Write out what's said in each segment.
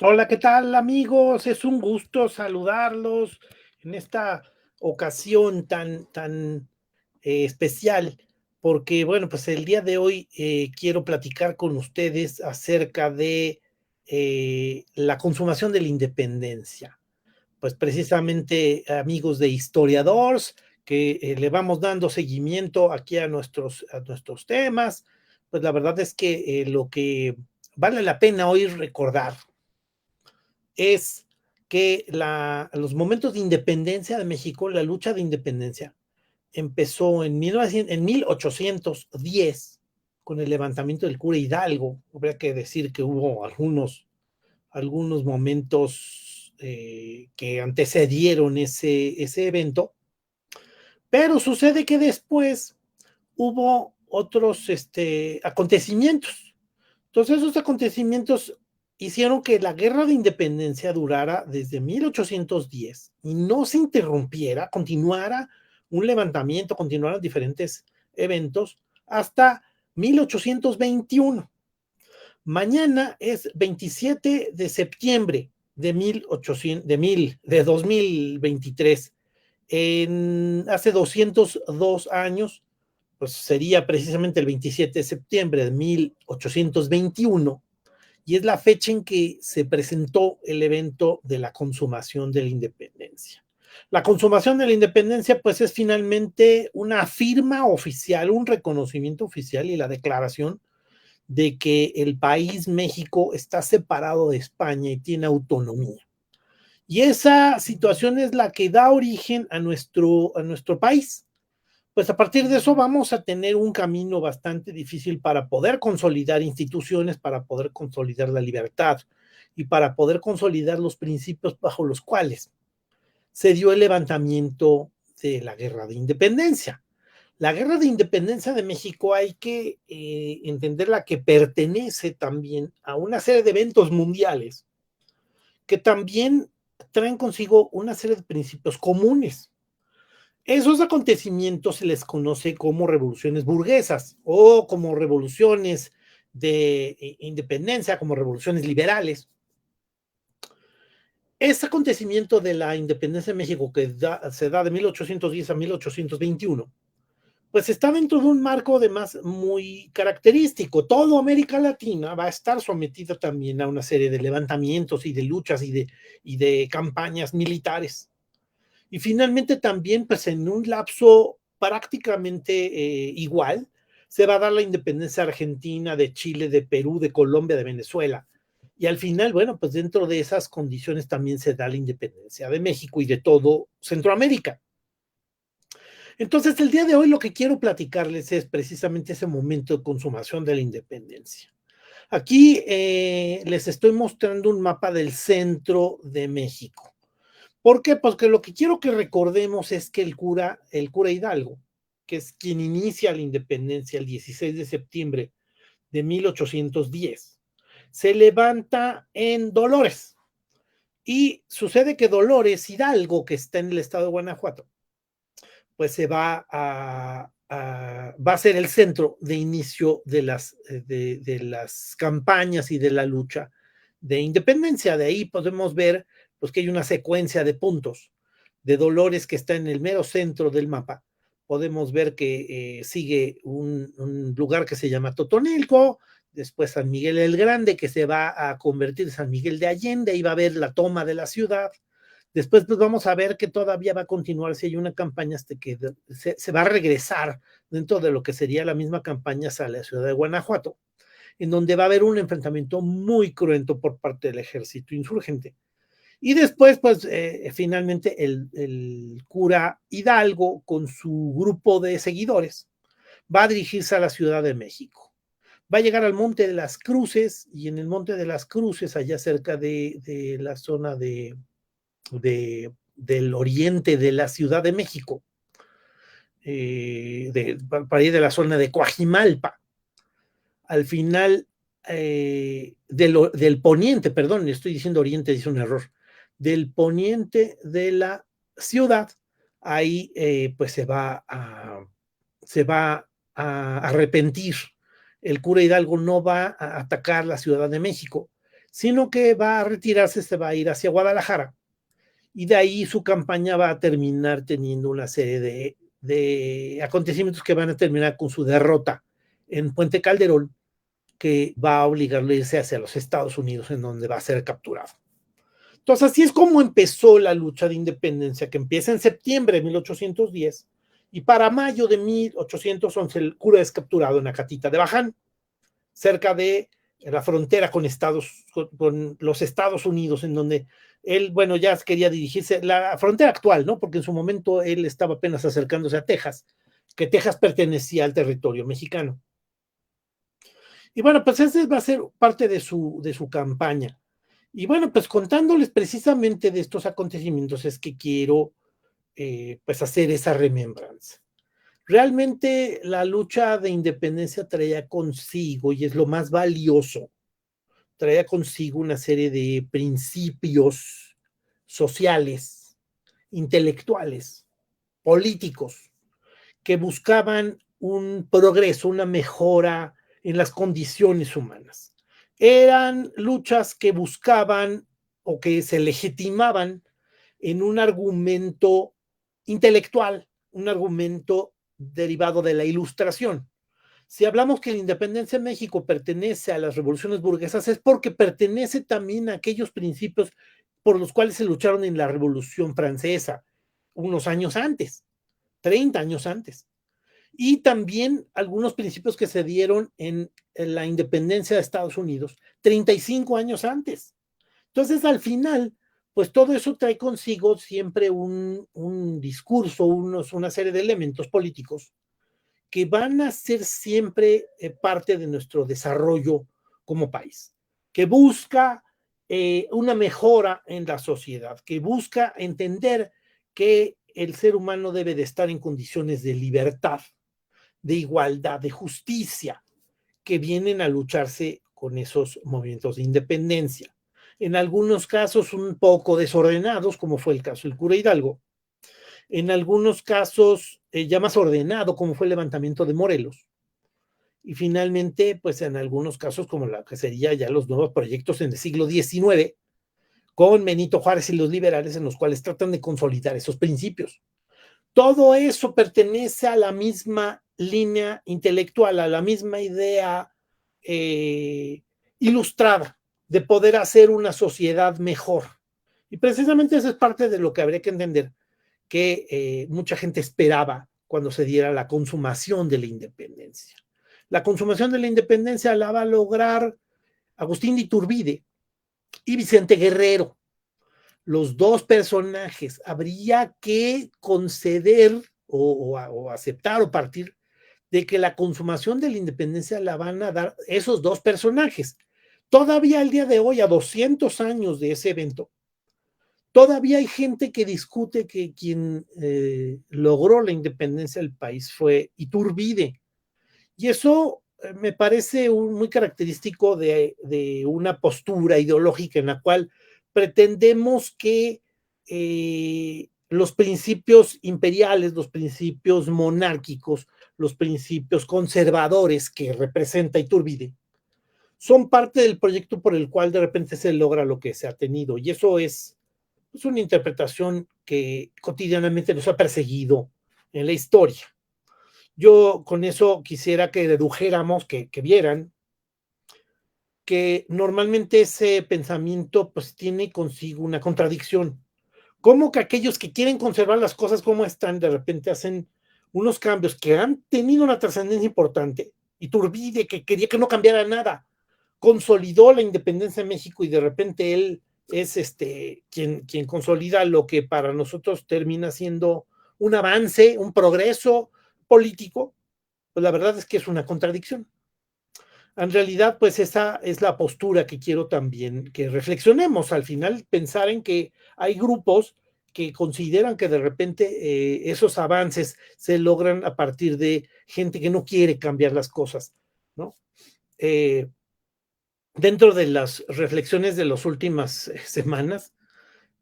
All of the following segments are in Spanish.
Hola, ¿qué tal amigos? Es un gusto saludarlos en esta ocasión tan especial, porque bueno, pues el día de hoy quiero platicar con ustedes acerca de la consumación de la independencia. Pues precisamente amigos de historiadores que le vamos dando seguimiento aquí a nuestros temas, pues la verdad es que lo que vale la pena hoy recordar es que los momentos de independencia de México, la lucha de independencia, empezó en 1810 con el levantamiento del cura Hidalgo. Habría que decir que hubo algunos momentos que antecedieron ese evento, pero sucede que después hubo otros acontecimientos. Entonces esos acontecimientos hicieron que la guerra de independencia durara desde 1810 y no se interrumpiera, continuara un levantamiento, continuaran diferentes eventos hasta 1821. Mañana es 27 de septiembre de 2023. Hace 202 años, pues sería precisamente el 27 de septiembre de 1821, y es la fecha en que se presentó el evento de la consumación de la independencia. La consumación de la independencia, pues es finalmente una firma oficial, un reconocimiento oficial y la declaración de que el país México está separado de España y tiene autonomía. Y esa situación es la que da origen a nuestro país. Pues a partir de eso vamos a tener un camino bastante difícil para poder consolidar instituciones, para poder consolidar la libertad y para poder consolidar los principios bajo los cuales se dio el levantamiento de la guerra de independencia. La guerra de independencia de México hay que entenderla que pertenece también a una serie de eventos mundiales que también traen consigo una serie de principios comunes. Esos acontecimientos se les conoce como revoluciones burguesas o como revoluciones de independencia, como revoluciones liberales. Este acontecimiento de la independencia de México se da de 1810 a 1821, pues está dentro de un marco además muy característico. Toda América Latina va a estar sometida también a una serie de levantamientos y de luchas y de campañas militares. Y finalmente también, pues en un lapso prácticamente igual, se va a dar la independencia argentina, de Chile, de Perú, de Colombia, de Venezuela. Y al final, bueno, pues dentro de esas condiciones también se da la independencia de México y de todo Centroamérica. Entonces, el día de hoy lo que quiero platicarles es precisamente ese momento de consumación de la independencia. Aquí les estoy mostrando un mapa del centro de México. ¿Por qué? Porque lo que quiero que recordemos es que el cura Hidalgo, que es quien inicia la independencia el 16 de septiembre de 1810, se levanta en Dolores. Y sucede que Dolores Hidalgo, que está en el estado de Guanajuato, pues va a ser el centro de inicio de las campañas y de la lucha de independencia. De ahí podemos ver pues, que hay una secuencia de puntos. De Dolores, que está en el mero centro del mapa, podemos ver que sigue un lugar que se llama Totonilco, después San Miguel el Grande, que se va a convertir en San Miguel de Allende, y va a haber la toma de la ciudad. Después, pues vamos a ver que todavía va a continuar si hay una campaña hasta que se va a regresar dentro de lo que sería la misma campaña hacia la ciudad de Guanajuato, en donde va a haber un enfrentamiento muy cruento por parte del ejército insurgente. Y después, pues finalmente el cura Hidalgo, con su grupo de seguidores, va a dirigirse a la Ciudad de México. Va a llegar al Monte de las Cruces, y en el Monte de las Cruces, allá cerca de la zona del oriente de la Ciudad de México, para ir de la zona de Coajimalpa, al final del poniente, perdón, estoy diciendo oriente, dice un error, del poniente de la ciudad, ahí pues se va a arrepentir. El cura Hidalgo no va a atacar la Ciudad de México, sino que va a retirarse, se va a ir hacia Guadalajara y de ahí su campaña va a terminar teniendo una serie de acontecimientos que van a terminar con su derrota en Puente Calderón, que va a obligarle a irse hacia los Estados Unidos, en donde va a ser capturado. Entonces, así es como empezó la lucha de independencia, que empieza en septiembre de 1810, y para mayo de 1811 el cura es capturado en Acatita de Baján, cerca de la frontera con los Estados Unidos, en donde él, bueno, ya quería dirigirse, la frontera actual, ¿no? Porque en su momento él estaba apenas acercándose a Texas, que Texas pertenecía al territorio mexicano. Y bueno, pues ese va a ser parte de su campaña. Y bueno, pues contándoles precisamente de estos acontecimientos es que quiero pues hacer esa remembranza. Realmente la lucha de independencia traía consigo, y es lo más valioso, traía consigo una serie de principios sociales, intelectuales, políticos, que buscaban un progreso, una mejora en las condiciones humanas. Eran luchas que buscaban o que se legitimaban en un argumento intelectual, un argumento derivado de la ilustración. Si hablamos que la independencia de México pertenece a las revoluciones burguesas, es porque pertenece también a aquellos principios por los cuales se lucharon en la Revolución Francesa, unos años antes, 30 años antes. Y también algunos principios que se dieron en la independencia de Estados Unidos 35 años antes. Entonces, al final, pues todo eso trae consigo siempre un discurso, una serie de elementos políticos que van a ser siempre parte de nuestro desarrollo como país, que busca una mejora en la sociedad, que busca entender que el ser humano debe de estar en condiciones de libertad, de igualdad, de justicia, que vienen a lucharse con esos movimientos de independencia. En algunos casos un poco desordenados, como fue el caso del cura Hidalgo, en algunos casos ya más ordenado, como fue el levantamiento de Morelos, y finalmente, pues en algunos casos, como la que sería ya los nuevos proyectos en el siglo XIX, con Benito Juárez y los liberales, en los cuales tratan de consolidar esos principios. Todo eso pertenece a la misma línea intelectual, a la misma idea ilustrada de poder hacer una sociedad mejor. Y precisamente eso es parte de lo que habría que entender, que mucha gente esperaba cuando se diera la consumación de la independencia. La consumación de la independencia la va a lograr Agustín de Iturbide y Vicente Guerrero. Los dos personajes habría que conceder o aceptar o partir de que la consumación de la independencia la van a dar esos dos personajes. Todavía al día de hoy, a 200 años de ese evento, todavía hay gente que discute que quien logró la independencia del país fue Iturbide. Y eso me parece muy característico de una postura ideológica en la cual pretendemos que los principios imperiales, los principios monárquicos, los principios conservadores que representa Iturbide, son parte del proyecto por el cual de repente se logra lo que se ha tenido. Y eso es una interpretación que cotidianamente nos ha perseguido en la historia. Yo con eso quisiera que dedujéramos, que vieran que normalmente ese pensamiento pues tiene consigo una contradicción. Como que aquellos que quieren conservar las cosas como están, de repente hacen unos cambios que han tenido una trascendencia importante. Iturbide, que quería que no cambiara nada, consolidó la independencia de México y de repente él es quien consolida lo que para nosotros termina siendo un avance, un progreso político. Pues la verdad es que es una contradicción. En realidad, pues esa es la postura que quiero también que reflexionemos. Al final, pensar en que hay grupos que consideran que de repente esos avances se logran a partir de gente que no quiere cambiar las cosas, ¿no? Dentro de las reflexiones de las últimas semanas,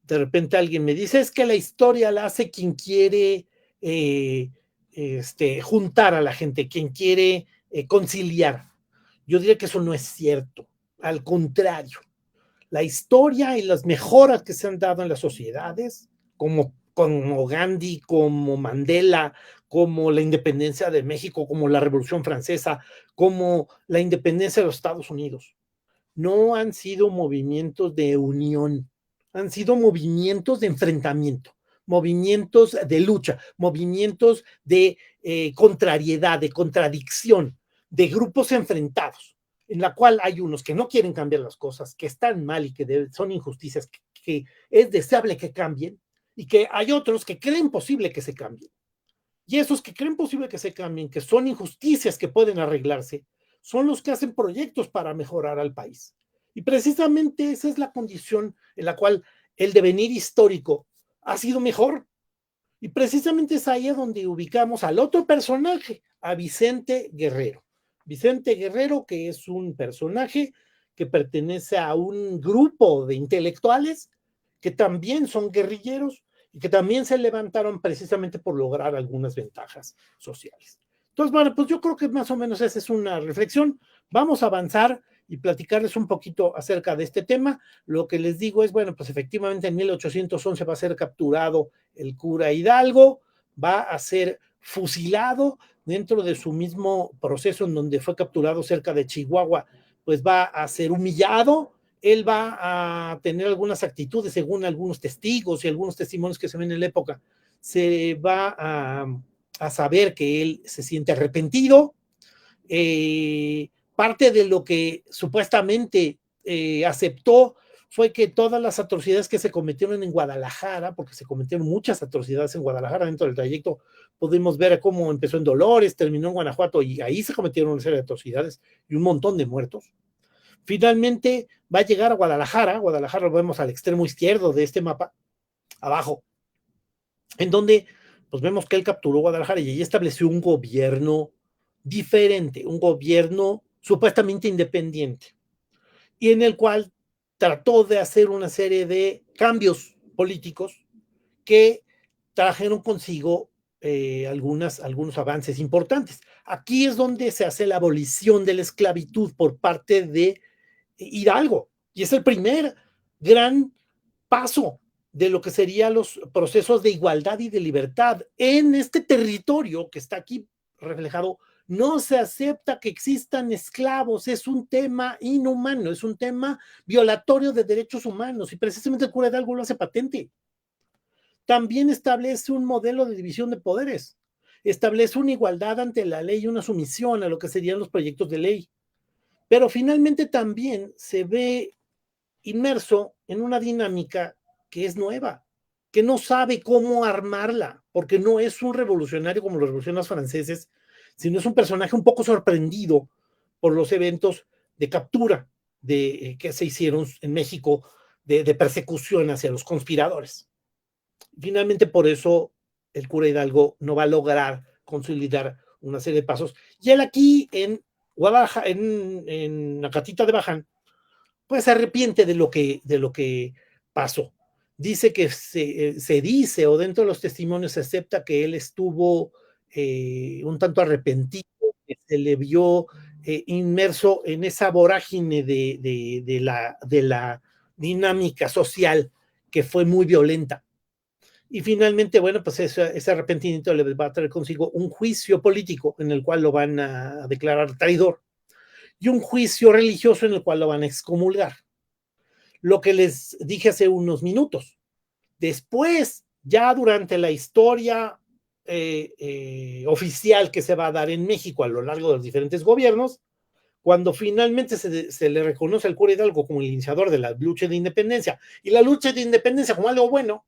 de repente alguien me dice, es que la historia la hace quien quiere juntar a la gente, quien quiere conciliar. Yo diría que eso no es cierto, al contrario. la historia y las mejoras que se han dado en las sociedades, como Gandhi, como Mandela, como la independencia de México, como la Revolución Francesa, como la independencia de los Estados Unidos. No han sido movimientos de unión, han sido movimientos de enfrentamiento, movimientos de lucha, movimientos de contrariedad, de contradicción, de grupos enfrentados, en la cual hay unos que no quieren cambiar las cosas, que están mal y que son injusticias, que es deseable que cambien, y que hay otros que creen posible que se cambien. Y esos que creen posible que se cambien, que son injusticias que pueden arreglarse, son los que hacen proyectos para mejorar al país. Y precisamente esa es la condición en la cual el devenir histórico ha sido mejor. Y precisamente es ahí donde ubicamos al otro personaje, a Vicente Guerrero. Vicente Guerrero, que es un personaje que pertenece a un grupo de intelectuales que también son guerrilleros y que también se levantaron precisamente por lograr algunas ventajas sociales. Entonces, bueno, pues yo creo que más o menos esa es una reflexión. Vamos a avanzar y platicarles un poquito acerca de este tema. Lo que les digo es, bueno, pues efectivamente en 1811 va a ser capturado el cura Hidalgo, va a ser fusilado dentro de su mismo proceso en donde fue capturado cerca de Chihuahua, pues va a ser humillado, él va a tener algunas actitudes según algunos testigos y algunos testimonios que se ven en la época, se va a saber que él se siente arrepentido, parte de lo que supuestamente aceptó fue que todas las atrocidades que se cometieron en Guadalajara, porque se cometieron muchas atrocidades en Guadalajara dentro del trayecto, pudimos ver cómo empezó en Dolores, terminó en Guanajuato y ahí se cometieron una serie de atrocidades y un montón de muertos. Finalmente va a llegar a Guadalajara, Guadalajara lo vemos al extremo izquierdo de este mapa, abajo, en donde pues vemos que él capturó Guadalajara y allí estableció un gobierno diferente, un gobierno supuestamente independiente, y en el cual trató de hacer una serie de cambios políticos que trajeron consigo algunos avances importantes. Aquí es donde se hace la abolición de la esclavitud por parte de Hidalgo, y es el primer gran paso de lo que serían los procesos de igualdad y de libertad en este territorio que está aquí reflejado. No se acepta que existan esclavos, es un tema inhumano, es un tema violatorio de derechos humanos y precisamente el cura Hidalgo lo hace patente. También establece un modelo de división de poderes, establece una igualdad ante la ley y una sumisión a lo que serían los proyectos de ley, pero finalmente también se ve inmerso en una dinámica que es nueva, que no sabe cómo armarla, porque no es un revolucionario como los revolucionarios franceses, sino es un personaje un poco sorprendido por los eventos de captura que se hicieron en México de persecución hacia los conspiradores. Finalmente, por eso el cura Hidalgo no va a lograr consolidar una serie de pasos. Y él aquí en Guadalajara, en Acatita de Baján, pues se arrepiente de lo que pasó. Dice que se dice, o dentro de los testimonios se acepta que él estuvo un tanto arrepentido, que se le vio inmerso en esa vorágine de la dinámica social que fue muy violenta. Y finalmente, bueno, pues ese arrepentimiento le va a traer consigo un juicio político en el cual lo van a declarar traidor y un juicio religioso en el cual lo van a excomulgar. Lo que les dije hace unos minutos. Después, ya durante la historia oficial que se va a dar en México a lo largo de los diferentes gobiernos, cuando finalmente se le reconoce al cura Hidalgo como el iniciador de la lucha de independencia y la lucha de independencia como algo bueno,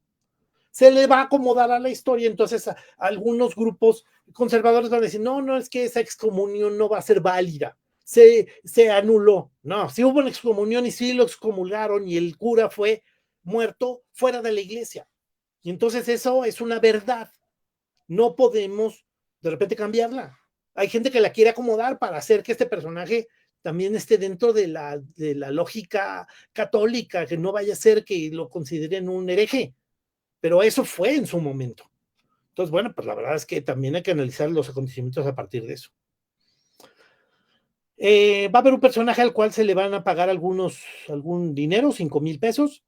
se le va a acomodar a la historia. Entonces, algunos grupos conservadores van a decir, no, es que esa excomunión no va a ser válida. Se anuló. No, sí hubo una excomunión y sí lo excomulgaron y el cura fue muerto fuera de la iglesia. Y entonces eso es una verdad. No podemos de repente cambiarla. Hay gente que la quiere acomodar para hacer que este personaje también esté dentro de la lógica católica, que no vaya a ser que lo consideren un hereje. Pero eso fue en su momento. Entonces, bueno, pues la verdad es que también hay que analizar los acontecimientos a partir de eso. Va a haber un personaje al cual se le van a pagar algún dinero, 5,000 pesos,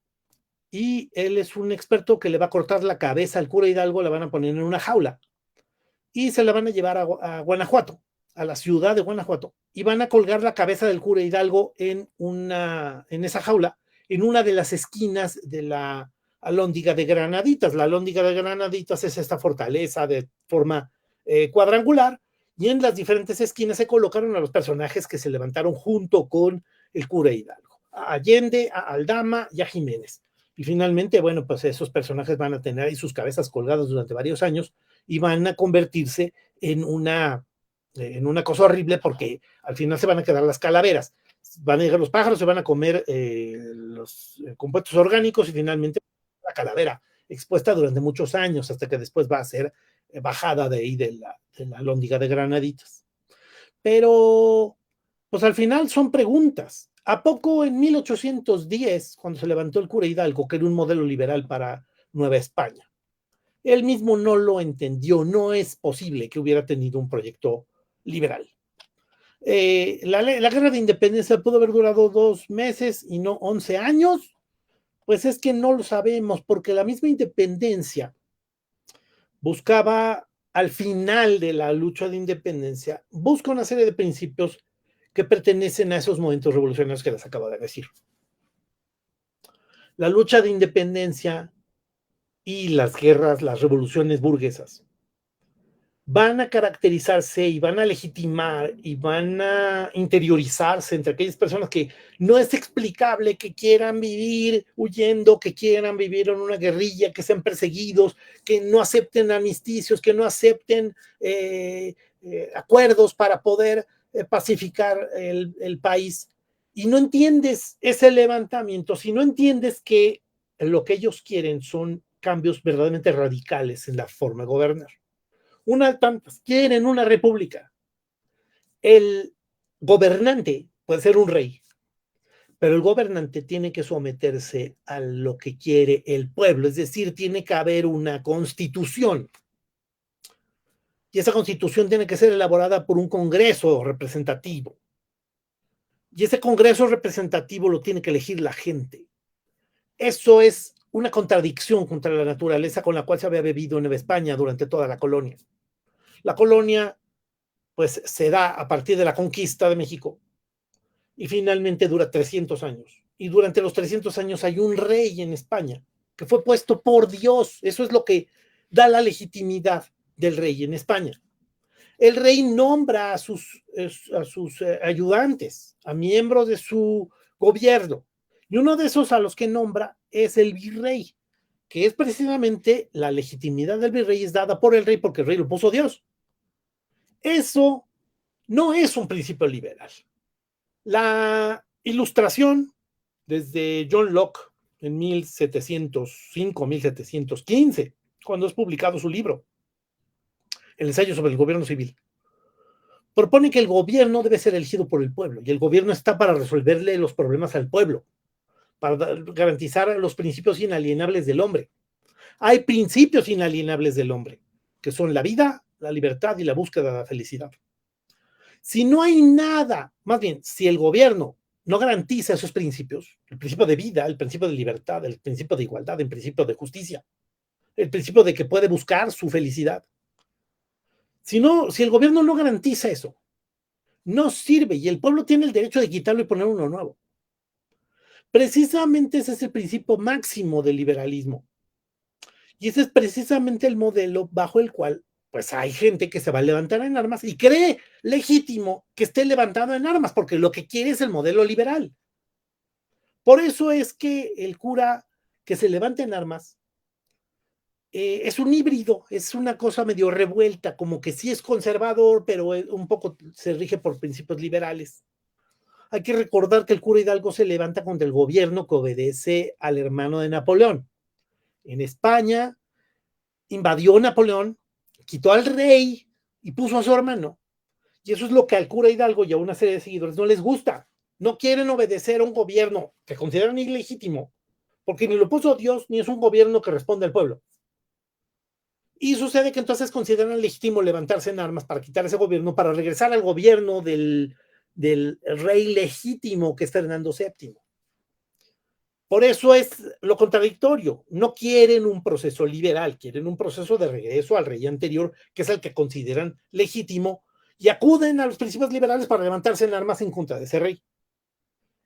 y él es un experto que le va a cortar la cabeza al cura Hidalgo, la van a poner en una jaula y se la van a llevar a Guanajuato, a la ciudad de Guanajuato, y van a colgar la cabeza del cura Hidalgo en esa jaula, en una de las esquinas de la Alhóndiga de Granaditas. La Alhóndiga de Granaditas es esta fortaleza de forma cuadrangular, y en las diferentes esquinas se colocaron a los personajes que se levantaron junto con el cura Hidalgo, a Allende, a Aldama y a Jiménez. Y finalmente, bueno, pues esos personajes van a tener ahí sus cabezas colgadas durante varios años y van a convertirse en una cosa horrible, porque al final se van a quedar las calaveras. Van a llegar los pájaros, se van a comer los compuestos orgánicos y finalmente la calavera expuesta durante muchos años hasta que después va a ser bajada de ahí de la Alhóndiga de Granaditas. Pero, pues al final son preguntas. ¿A poco en 1810, cuando se levantó el cura Hidalgo, que era un modelo liberal para Nueva España, él mismo no lo entendió? No es posible que hubiera tenido un proyecto liberal. La guerra de independencia pudo haber durado 2 meses y no 11 años. Pues es que no lo sabemos, porque la misma independencia buscaba, al final de la lucha de independencia, busca una serie de principios que pertenecen a esos momentos revolucionarios que les acabo de decir. La lucha de independencia y las guerras, las revoluciones burguesas, van a caracterizarse y van a legitimar y van a interiorizarse entre aquellas personas que no es explicable que quieran vivir huyendo, que quieran vivir en una guerrilla, que sean perseguidos, que no acepten amnisticios, que no acepten acuerdos para poder pacificar el país. Y no entiendes ese levantamiento, si no entiendes que lo que ellos quieren son cambios verdaderamente radicales en la forma de gobernar. Tantas quieren una república. El gobernante puede ser un rey, pero el gobernante tiene que someterse a lo que quiere el pueblo, es decir, tiene que haber una constitución. Y esa constitución tiene que ser elaborada por un congreso representativo. Y ese congreso representativo lo tiene que elegir la gente. Eso es una contradicción contra la naturaleza con la cual se había vivido en Nueva España durante toda la colonia. La colonia pues se da a partir de la conquista de México y finalmente dura 300 años. Y durante los 300 años hay un rey en España que fue puesto por Dios. Eso es lo que da la legitimidad del rey en España. El rey nombra a sus ayudantes, a miembros de su gobierno. Y uno de esos a los que nombra es el virrey, que es precisamente la legitimidad del virrey es dada por el rey porque el rey lo puso Dios. Eso no es un principio liberal. La Ilustración, desde John Locke en 1705-1715, cuando es publicado su libro, El ensayo sobre el gobierno civil, propone que el gobierno debe ser elegido por el pueblo y el gobierno está para resolverle los problemas al pueblo, para garantizar los principios inalienables del hombre. Hay principios inalienables del hombre, que son la vida, la libertad y la búsqueda de la felicidad. Si no hay nada, más bien, si el gobierno no garantiza esos principios, el principio de vida, el principio de libertad, el principio de igualdad, el principio de justicia, el principio de que puede buscar su felicidad, si el gobierno no garantiza eso, no sirve y el pueblo tiene el derecho de quitarlo y poner uno nuevo. Precisamente ese es el principio máximo del liberalismo. Y ese es precisamente el modelo bajo el cual pues hay gente que se va a levantar en armas y cree legítimo que esté levantado en armas, porque lo que quiere es el modelo liberal. Por eso es que el cura que se levanta en armas es un híbrido, es una cosa medio revuelta, como que sí es conservador, pero un poco se rige por principios liberales. Hay que recordar que el cura Hidalgo se levanta contra el gobierno que obedece al hermano de Napoleón. En España invadió Napoleón, quitó al rey y puso a su hermano. Y eso es lo que al cura Hidalgo y a una serie de seguidores no les gusta. No quieren obedecer a un gobierno que consideran ilegítimo, porque ni lo puso Dios ni es un gobierno que responde al pueblo. Y sucede que entonces consideran legítimo levantarse en armas para quitar ese gobierno, para regresar al gobierno del rey legítimo que es Fernando VII. Por eso es lo contradictorio. No quieren un proceso liberal, quieren un proceso de regreso al rey anterior, que es el que consideran legítimo, y acuden a los principios liberales para levantarse en armas en contra de ese rey.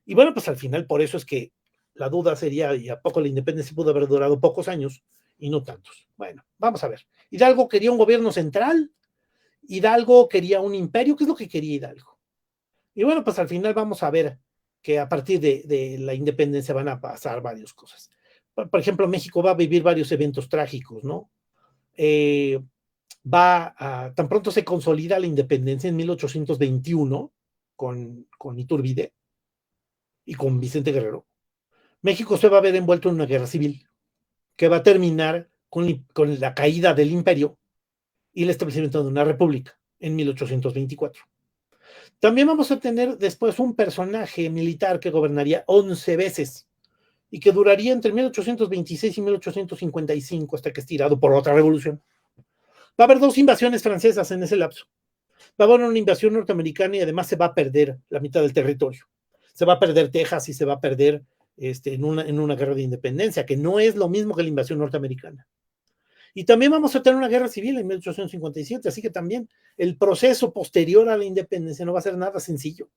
Y bueno, pues al final por eso es que la duda sería, ¿y a poco la independencia pudo haber durado pocos años y no tantos? Bueno, vamos a ver. Hidalgo quería un gobierno central, Hidalgo quería un imperio. ¿Qué es lo que quería Hidalgo? Y bueno, pues al final vamos a ver que a partir de la independencia van a pasar varias cosas. Por ejemplo, México va a vivir varios eventos trágicos, ¿no? Tan pronto se consolida la independencia en 1821 con Iturbide y con Vicente Guerrero. México se va a ver envuelto en una guerra civil que va a terminar con la caída del imperio y el establecimiento de una república en 1824. También vamos a tener después un personaje militar que gobernaría 11 veces y que duraría entre 1826 y 1855 hasta que es tirado por otra revolución. Va a haber 2 invasiones francesas en ese lapso. Va a haber una invasión norteamericana y además se va a perder la mitad del territorio. Se va a perder Texas y se va a perder en una guerra de independencia, que no es lo mismo que la invasión norteamericana. Y también vamos a tener una guerra civil en 1857, así que también el proceso posterior a la independencia no va a ser nada sencillo.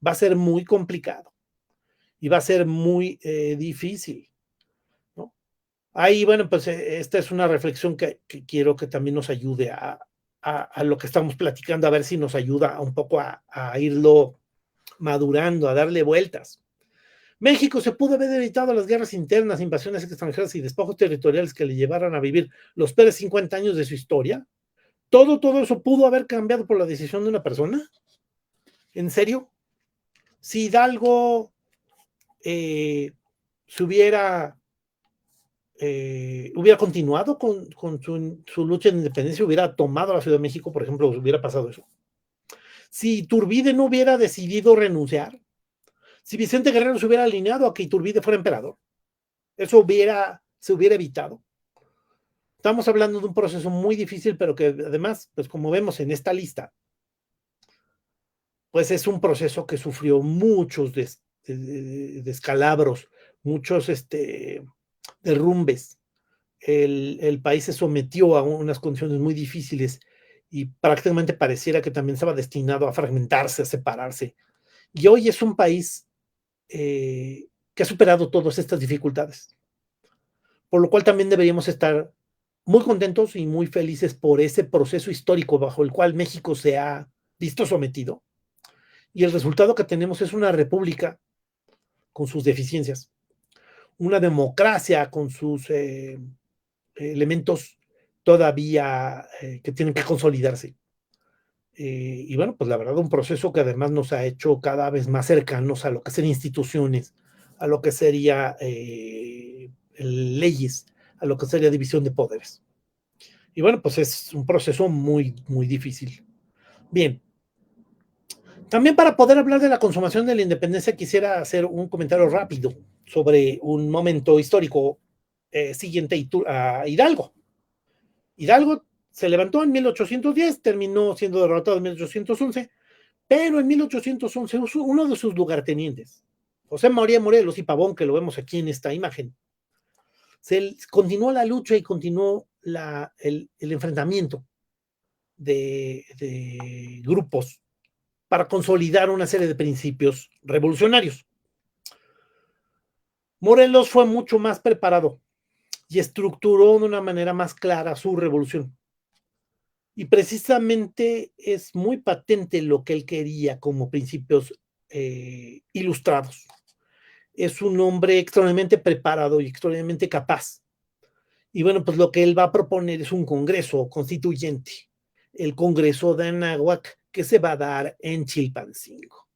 Va a ser muy complicado y va a ser muy difícil, ¿no? Ahí, bueno, pues esta es una reflexión que quiero que también nos ayude a lo que estamos platicando, a ver si nos ayuda un poco a irlo madurando, a darle vueltas. México se pudo haber evitado las guerras internas, invasiones extranjeras y despojos territoriales que le llevaron a vivir los peores 50 años de su historia. Todo eso pudo haber cambiado por la decisión de una persona. ¿En serio? Si Hidalgo se hubiera continuado con su lucha de independencia, hubiera tomado la Ciudad de México, por ejemplo, hubiera pasado eso. Si Iturbide no hubiera decidido renunciar, si Vicente Guerrero se hubiera alineado a que Iturbide fuera emperador, eso se hubiera evitado. Estamos hablando de un proceso muy difícil, pero que además, pues como vemos en esta lista, pues es un proceso que sufrió muchos descalabros, muchos derrumbes. El país se sometió a unas condiciones muy difíciles y prácticamente pareciera que también estaba destinado a fragmentarse, a separarse. Y hoy es un país que ha superado todas estas dificultades, por lo cual también deberíamos estar muy contentos y muy felices por ese proceso histórico bajo el cual México se ha visto sometido. Y el resultado que tenemos es una república con sus deficiencias, una democracia con sus elementos todavía que tienen que consolidarse. Y bueno, pues la verdad, un proceso que además nos ha hecho cada vez más cercanos a lo que serían instituciones, a lo que sería leyes, a lo que sería división de poderes. Y bueno, pues es un proceso muy, muy difícil. Bien. También para poder hablar de la consumación de la independencia, quisiera hacer un comentario rápido sobre un momento histórico siguiente a Hidalgo. Hidalgo se levantó en 1810, terminó siendo derrotado en 1811, pero en 1811 uno de sus lugartenientes, José María Morelos y Pavón, que lo vemos aquí en esta imagen, continuó la lucha y continuó el enfrentamiento de grupos para consolidar una serie de principios revolucionarios. Morelos fue mucho más preparado y estructuró de una manera más clara su revolución. Y precisamente es muy patente lo que él quería como principios ilustrados. Es un hombre extremadamente preparado y extremadamente capaz. Y bueno, pues lo que él va a proponer es un congreso constituyente, el Congreso de Anáhuac, que se va a dar en Chilpancingo.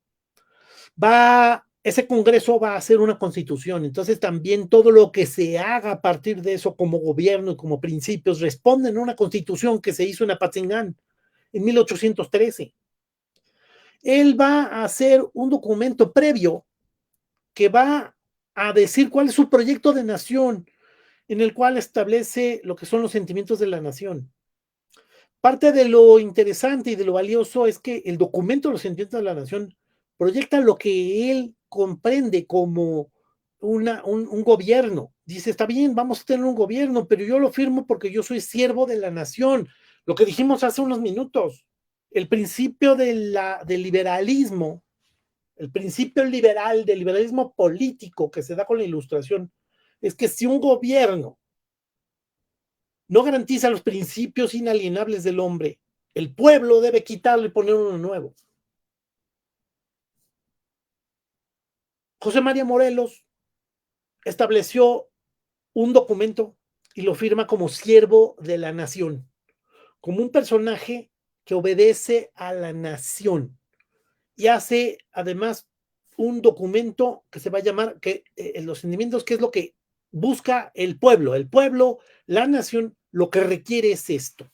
Ese Congreso va a hacer una constitución, entonces también todo lo que se haga a partir de eso como gobierno y como principios responden a una constitución que se hizo en Apatzingán en 1813. Él va a hacer un documento previo que va a decir cuál es su proyecto de nación, en el cual establece lo que son los sentimientos de la nación. Parte de lo interesante y de lo valioso es que el documento de los sentimientos de la nación proyecta lo que él comprende como un gobierno. Dice, está bien, vamos a tener un gobierno, pero yo lo firmo porque yo soy siervo de la nación. Lo que dijimos hace unos minutos, el principio del liberalismo, el principio liberal, del liberalismo político que se da con la Ilustración, es que si un gobierno no garantiza los principios inalienables del hombre, el pueblo debe quitarlo y poner uno nuevo. José María Morelos estableció un documento y lo firma como siervo de la nación, como un personaje que obedece a la nación y hace además un documento que se va a llamar que los sentimientos, que es lo que busca el pueblo, la nación, lo que requiere es esto: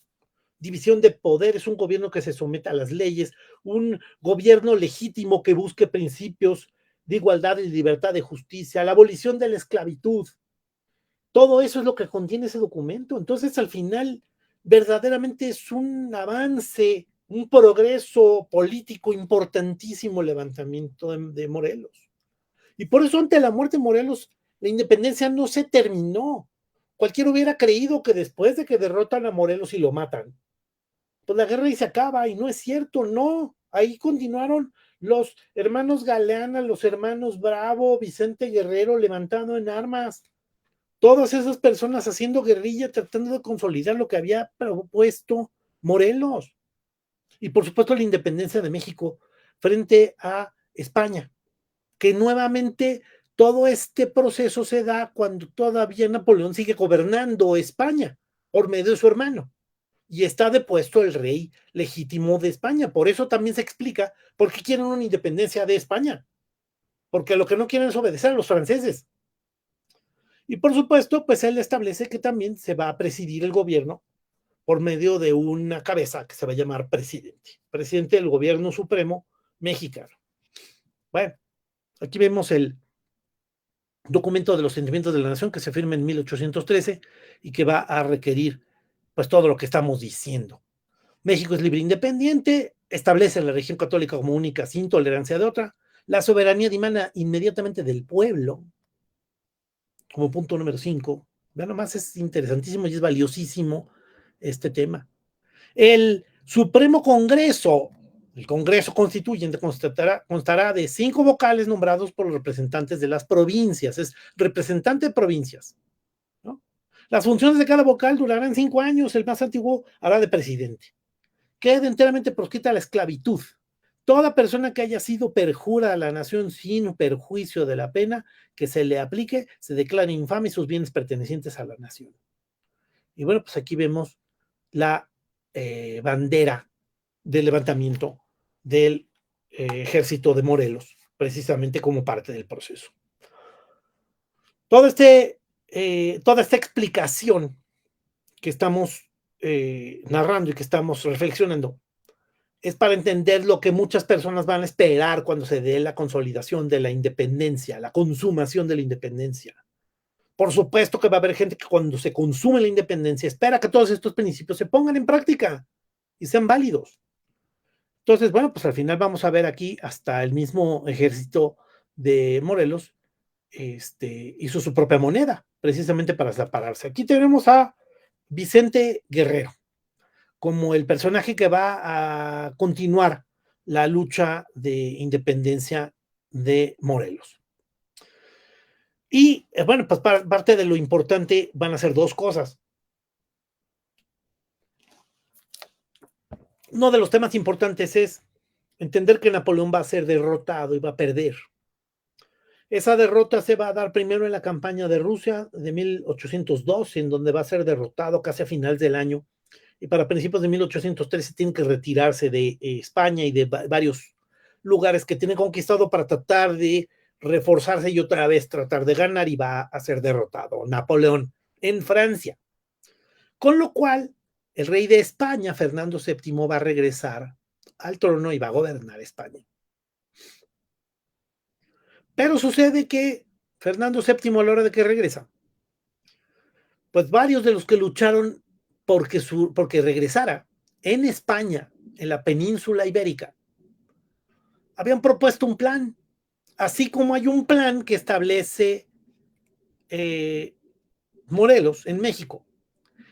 división de poderes, un gobierno que se someta a las leyes, un gobierno legítimo que busque principios de igualdad y libertad, de justicia, la abolición de la esclavitud. Todo eso es lo que contiene ese documento. Entonces, al final, verdaderamente es un avance, un progreso político importantísimo el levantamiento de Morelos. Y por eso, ante la muerte de Morelos, la independencia no se terminó. Cualquiera hubiera creído que después de que derrotan a Morelos y lo matan, pues la guerra ahí se acaba, y no es cierto, no. Ahí continuaron los hermanos Galeana, los hermanos Bravo, Vicente Guerrero levantando en armas, todas esas personas haciendo guerrilla, tratando de consolidar lo que había propuesto Morelos. Y por supuesto la independencia de México frente a España, que nuevamente todo este proceso se da cuando todavía Napoleón sigue gobernando España por medio de su hermano y está depuesto el rey legítimo de España. Por eso también se explica por qué quieren una independencia de España, porque lo que no quieren es obedecer a los franceses. Y por supuesto, pues él establece que también se va a presidir el gobierno por medio de una cabeza que se va a llamar presidente del gobierno supremo mexicano. Bueno, aquí vemos el documento de los sentimientos de la nación que se firma en 1813 y que va a requerir pues todo lo que estamos diciendo. México es libre e independiente, establece la religión católica como única sin tolerancia de otra, la soberanía dimana inmediatamente del pueblo, como punto número 5. Vean nomás, es interesantísimo y es valiosísimo este tema. El Supremo Congreso, el Congreso Constituyente, constará de 5 vocales nombrados por los representantes de las provincias, es representante de provincias, ¿no? Las funciones de cada vocal durarán 5 años, el más antiguo hará de presidente. Queda enteramente proscrita la esclavitud. Toda persona que haya sido perjura a la nación sin perjuicio de la pena que se le aplique, se declara infame y sus bienes pertenecientes a la nación. Y bueno, pues aquí vemos la bandera del levantamiento del ejército de Morelos, precisamente como parte del proceso. Toda esta explicación que estamos narrando y que estamos reflexionando es para entender lo que muchas personas van a esperar cuando se dé la consolidación de la independencia, la consumación de la independencia. Por supuesto que va a haber gente que cuando se consume la independencia espera que todos estos principios se pongan en práctica y sean válidos. Entonces, bueno, pues al final vamos a ver aquí hasta el mismo ejército de Morelos hizo su propia moneda, precisamente para separarse. Aquí tenemos a Vicente Guerrero como el personaje que va a continuar la lucha de independencia de Morelos. Y bueno, pues parte de lo importante van a ser dos cosas. Uno de los temas importantes es entender que Napoleón va a ser derrotado y va a perder. Esa derrota se va a dar primero en la campaña de Rusia de 1812, en donde va a ser derrotado casi a finales del año, y para principios de 1813 tiene que retirarse de España y de varios lugares que tiene conquistado para tratar de reforzarse y otra vez tratar de ganar, y va a ser derrotado Napoleón en Francia. Con lo cual, el rey de España, Fernando VII, va a regresar al trono y va a gobernar España. Pero sucede que Fernando VII, a la hora de que regresa, pues varios de los que lucharon porque regresara en España, en la península ibérica, habían propuesto un plan, así como hay un plan que establece Morelos en México.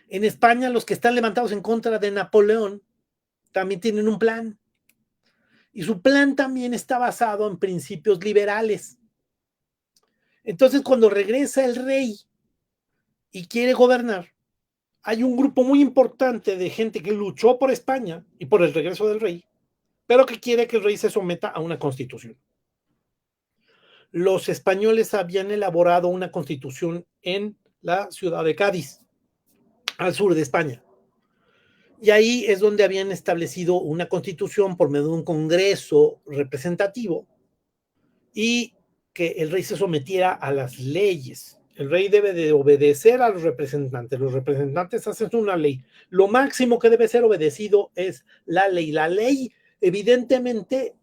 En España, los que están levantados en contra de Napoleón también tienen un plan. Y su plan también está basado en principios liberales. Entonces, cuando regresa el rey y quiere gobernar, hay un grupo muy importante de gente que luchó por España y por el regreso del rey, pero que quiere que el rey se someta a una constitución. Los españoles habían elaborado una constitución en la ciudad de Cádiz, al sur de España. Y ahí es donde habían establecido una constitución por medio de un congreso representativo y que el rey se sometiera a las leyes. El rey debe de obedecer a los representantes hacen una ley. Lo máximo que debe ser obedecido es la ley. La ley, evidentemente,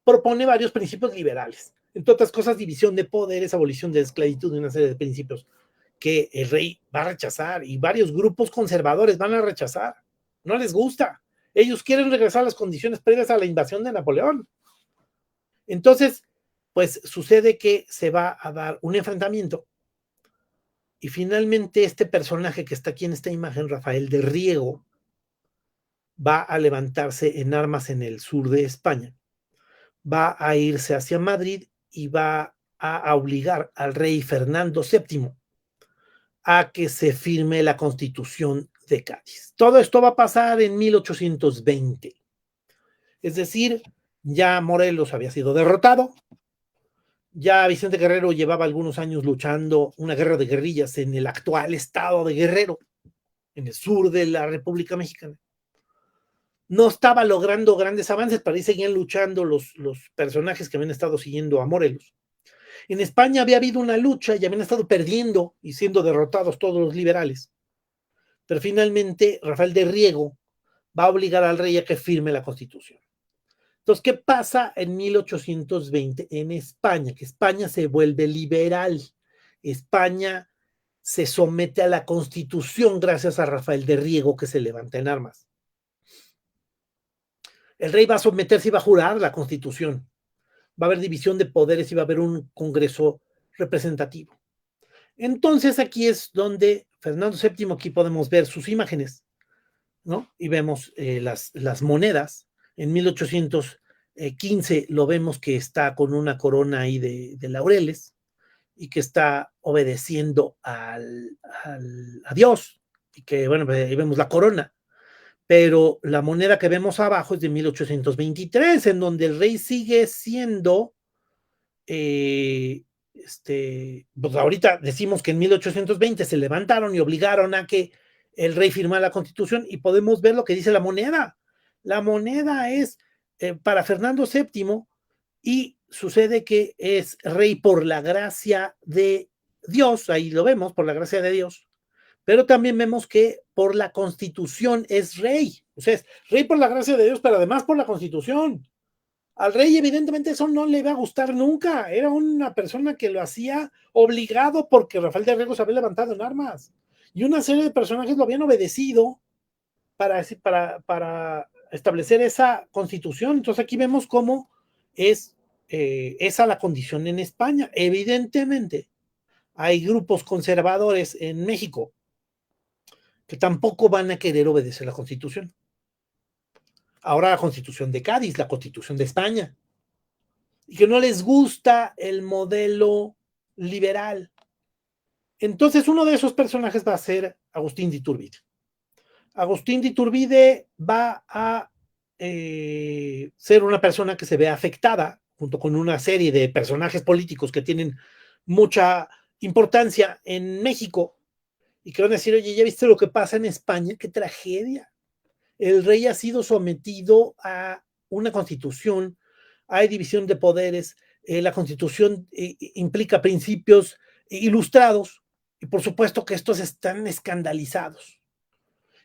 propone varios principios liberales. Entre otras cosas, división de poderes, abolición de esclavitud y una serie de principios que el rey va a rechazar y varios grupos conservadores van a rechazar. No les gusta. Ellos quieren regresar a las condiciones previas a la invasión de Napoleón. Entonces, pues sucede que se va a dar un enfrentamiento y finalmente este personaje que está aquí en esta imagen, Rafael de Riego, va a levantarse en armas en el sur de España, va a irse hacia Madrid y va a obligar al rey Fernando VII a que se firme la Constitución de Cádiz. Todo esto va a pasar en 1820. Es decir, ya Morelos había sido derrotado, ya Vicente Guerrero llevaba algunos años luchando una guerra de guerrillas en el actual estado de Guerrero, en el sur de la República Mexicana. No estaba logrando grandes avances, pero ahí seguían luchando los personajes que habían estado siguiendo a Morelos. En España había habido una lucha y habían estado perdiendo y siendo derrotados todos los liberales. Pero finalmente Rafael de Riego va a obligar al rey a que firme la Constitución. Entonces, ¿qué pasa en 1820 en España? Que España se vuelve liberal. España se somete a la Constitución gracias a Rafael de Riego, que se levanta en armas. El rey va a someterse y va a jurar la Constitución. Va a haber división de poderes y va a haber un Congreso representativo. Entonces, aquí es donde Fernando VII, aquí podemos ver sus imágenes, ¿no? Y vemos las monedas. En 1815 lo vemos que está con una corona ahí de laureles y que está obedeciendo a Dios. Y que, bueno, ahí vemos la corona. Pero la moneda que vemos abajo es de 1823, en donde el rey sigue siendo, pues ahorita decimos que en 1820 se levantaron y obligaron a que el rey firmara la Constitución y podemos ver lo que dice la moneda. La moneda es para Fernando VII y sucede que es rey por la gracia de Dios, ahí lo vemos, por la gracia de Dios, pero también vemos que por la Constitución es rey, o sea, es rey por la gracia de Dios, pero además por la Constitución. Al rey evidentemente eso no le iba a gustar nunca, era una persona que lo hacía obligado porque Rafael de Riego se había levantado en armas y una serie de personajes lo habían obedecido para establecer esa constitución. Entonces aquí vemos cómo es esa la condición en España. Evidentemente hay grupos conservadores en México que tampoco van a querer obedecer la constitución. Ahora la constitución de Cádiz, la constitución de España, y que no les gusta el modelo liberal. Entonces uno de esos personajes va a ser Agustín de Iturbide. Agustín de Iturbide va a ser una persona que se ve afectada junto con una serie de personajes políticos que tienen mucha importancia en México y que van a decir, oye, ¿ya viste lo que pasa en España? ¡Qué tragedia! El rey ha sido sometido a una constitución, hay división de poderes, la constitución implica principios ilustrados y por supuesto que estos están escandalizados.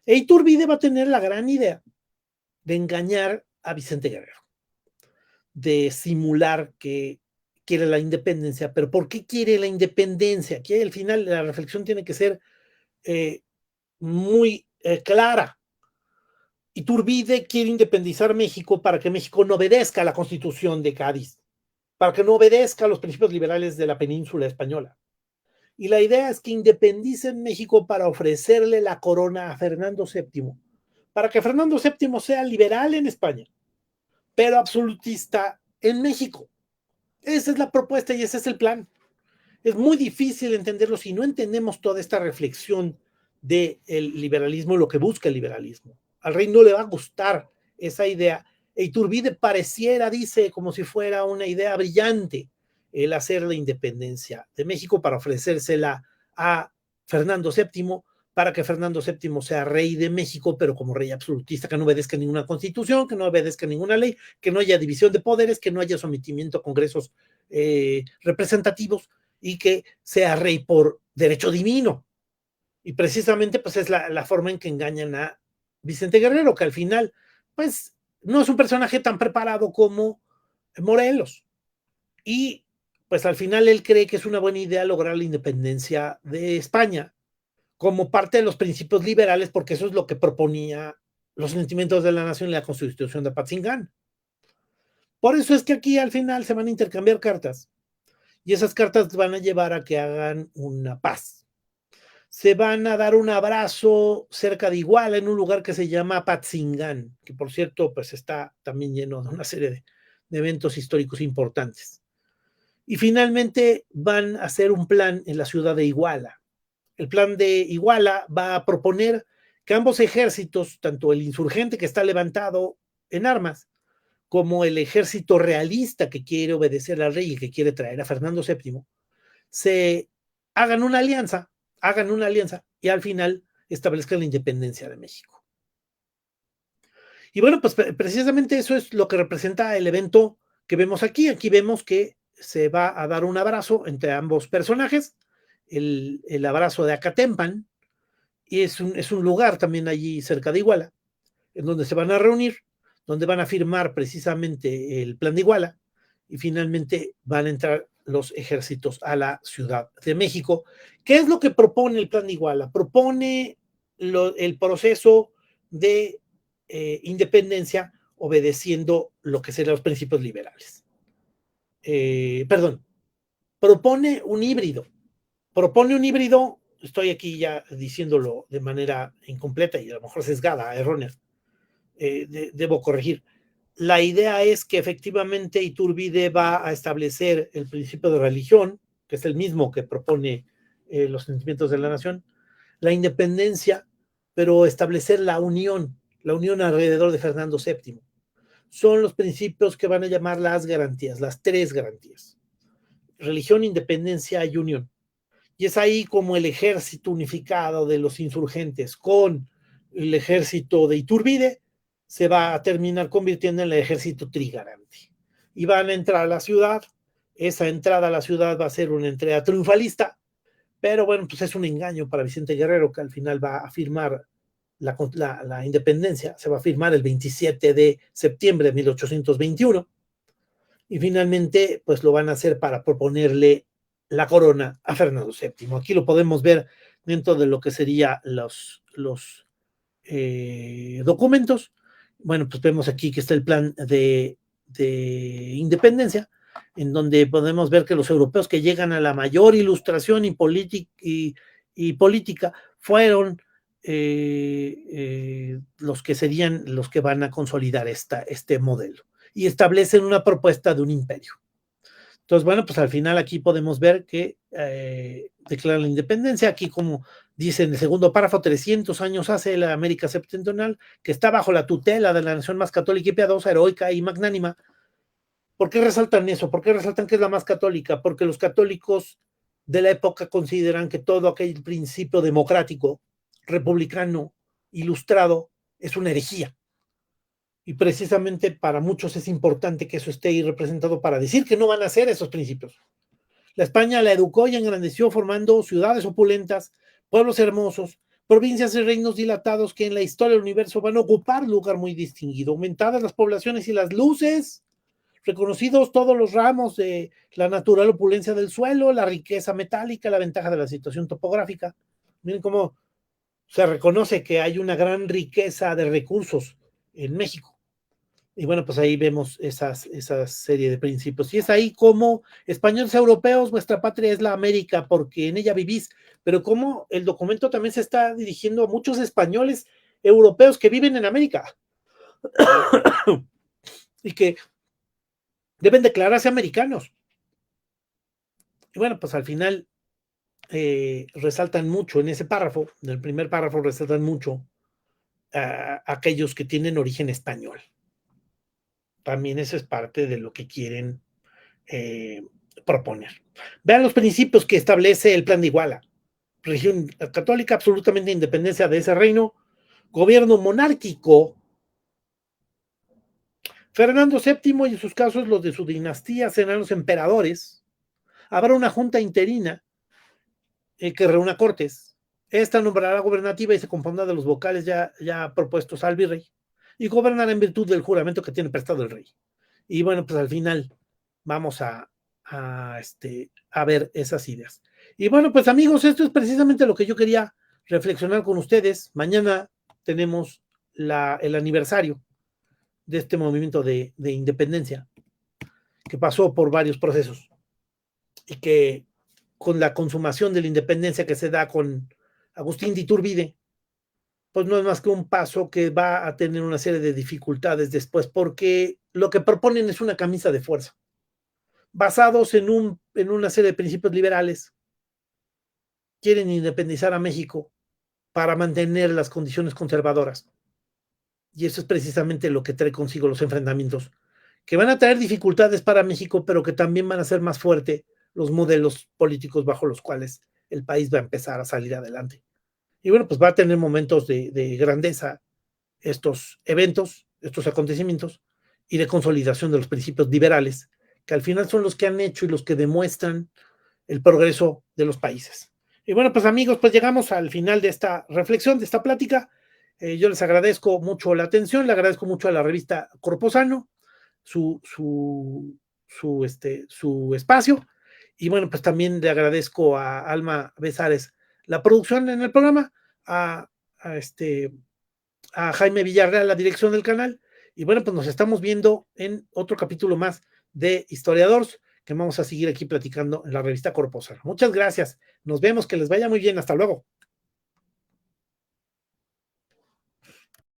E Iturbide va a tener la gran idea de engañar a Vicente Guerrero, de simular que quiere la independencia. ¿Pero por qué quiere la independencia? Aquí al final la reflexión tiene que ser muy clara. Iturbide quiere independizar México para que México no obedezca a la Constitución de Cádiz, para que no obedezca a los principios liberales de la península española. Y la idea es que independicen México para ofrecerle la corona a Fernando VII, para que Fernando VII sea liberal en España, pero absolutista en México. Esa es la propuesta y ese es el plan. Es muy difícil entenderlo si no entendemos toda esta reflexión del liberalismo y lo que busca el liberalismo. Al rey no le va a gustar esa idea. E Iturbide pareciera, dice, como si fuera una idea brillante, el hacer la independencia de México para ofrecérsela a Fernando VII, para que Fernando VII sea rey de México, pero como rey absolutista, que no obedezca ninguna constitución, que no obedezca ninguna ley, que no haya división de poderes, que no haya sometimiento a congresos representativos, y que sea rey por derecho divino. Y precisamente pues es la forma en que engañan a Vicente Guerrero, que al final pues no es un personaje tan preparado como Morelos. Y pues al final él cree que es una buena idea lograr la independencia de España como parte de los principios liberales, porque eso es lo que proponía los sentimientos de la nación y la constitución de Apatzingán. Por eso es que aquí al final se van a intercambiar cartas y esas cartas van a llevar a que hagan una paz. Se van a dar un abrazo cerca de Iguala, en un lugar que se llama Apatzingán, que por cierto, pues está también lleno de una serie de eventos históricos importantes. Y finalmente van a hacer un plan en la ciudad de Iguala. El plan de Iguala va a proponer que ambos ejércitos, tanto el insurgente que está levantado en armas, como el ejército realista que quiere obedecer al rey y que quiere traer a Fernando VII, se hagan una alianza y al final establezcan la independencia de México. Y bueno, pues precisamente eso es lo que representa el evento que vemos aquí. Aquí vemos que se va a dar un abrazo entre ambos personajes, el abrazo de Acatempan, y es un lugar también allí cerca de Iguala, en donde se van a reunir, donde van a firmar precisamente el plan de Iguala, y finalmente van a entrar los ejércitos a la Ciudad de México. ¿Qué es lo que propone el plan de Iguala? Propone el proceso de independencia obedeciendo lo que serán los principios liberales. Perdón, propone un híbrido, estoy aquí ya diciéndolo de manera incompleta y a lo mejor sesgada, errónea, debo corregir. La idea es que efectivamente Iturbide va a establecer el principio de religión, que es el mismo que propone los sentimientos de la nación, la independencia, pero establecer la unión alrededor de Fernando VII. Son los principios que van a llamar las garantías, las tres garantías: religión, independencia y unión. Y es ahí como el ejército unificado de los insurgentes con el ejército de Iturbide se va a terminar convirtiendo en el ejército trigarante. Y van a entrar a la ciudad. Esa entrada a la ciudad va a ser una entrada triunfalista, pero bueno, pues es un engaño para Vicente Guerrero, que al final va a firmar la independencia, se va a firmar el 27 de septiembre de 1821, y finalmente pues lo van a hacer para proponerle la corona a Fernando VII. Aquí lo podemos ver dentro de lo que serían los documentos. Bueno, pues vemos aquí que está el plan de independencia, en donde podemos ver que los europeos que llegan a la mayor ilustración y política fueron los que serían los que van a consolidar este modelo y establecen una propuesta de un imperio. Entonces, bueno, pues al final aquí podemos ver que declaran la independencia. Aquí, como dice en el segundo párrafo, 300 años hace la América septentrional, que está bajo la tutela de la nación más católica y piadosa, heroica y magnánima. ¿Por qué resaltan eso? ¿Por qué resaltan que es la más católica? Porque los católicos de la época consideran que todo aquel principio democrático, republicano, ilustrado, es una herejía. Y precisamente para muchos es importante que eso esté ahí representado para decir que no van a ser esos principios. La España la educó y engrandeció formando ciudades opulentas, pueblos hermosos, provincias y reinos dilatados que en la historia del universo van a ocupar un lugar muy distinguido, aumentadas las poblaciones y las luces, reconocidos todos los ramos de la natural opulencia del suelo, la riqueza metálica, la ventaja de la situación topográfica. Miren cómo se reconoce que hay una gran riqueza de recursos en México. Y bueno, pues ahí vemos esa serie de principios. Y es ahí como españoles europeos, vuestra patria es la América, porque en ella vivís. Pero como el documento también se está dirigiendo a muchos españoles europeos que viven en América y que deben declararse americanos. Y bueno, pues al final resaltan mucho en ese párrafo, en el primer párrafo resaltan mucho a aquellos que tienen origen español. También eso es parte de lo que quieren eh, proponer. Vean los principios que establece el Plan de Iguala. Religión católica, absolutamente independencia de ese reino, gobierno monárquico. Fernando VII y en sus casos los de su dinastía serán los emperadores. Habrá una junta interina que reúna cortes. Esta nombrará gobernativa y se compondrá de los vocales ya propuestos al virrey y gobernará en virtud del juramento que tiene prestado el rey. Y bueno, pues al final vamos a ver esas ideas. Y bueno, pues amigos, esto es precisamente lo que yo quería reflexionar con ustedes. Mañana tenemos el aniversario de este movimiento de independencia que pasó por varios procesos y que con la consumación de la independencia que se da con Agustín de Iturbide, pues no es más que un paso que va a tener una serie de dificultades después, porque lo que proponen es una camisa de fuerza, basados en una serie de principios liberales. Quieren independizar a México para mantener las condiciones conservadoras. Y eso es precisamente lo que trae consigo los enfrentamientos, que van a traer dificultades para México, pero que también van a hacer más fuerte los modelos políticos bajo los cuales el país va a empezar a salir adelante. Y bueno, pues va a tener momentos de grandeza estos eventos, estos acontecimientos y de consolidación de los principios liberales, que al final son los que han hecho y los que demuestran el progreso de los países. Y bueno, pues amigos, pues llegamos al final de esta reflexión, de esta plática. Yo les agradezco mucho la atención, le agradezco mucho a la revista Corposano su espacio. Y bueno, pues también le agradezco a Alma Besares la producción en el programa, a, a, este, a Jaime Villarreal la dirección del canal. Y bueno, pues nos estamos viendo en otro capítulo más de Historiadores, que vamos a seguir aquí platicando en la revista Corposano. Muchas gracias. Nos vemos, que les vaya muy bien. Hasta luego.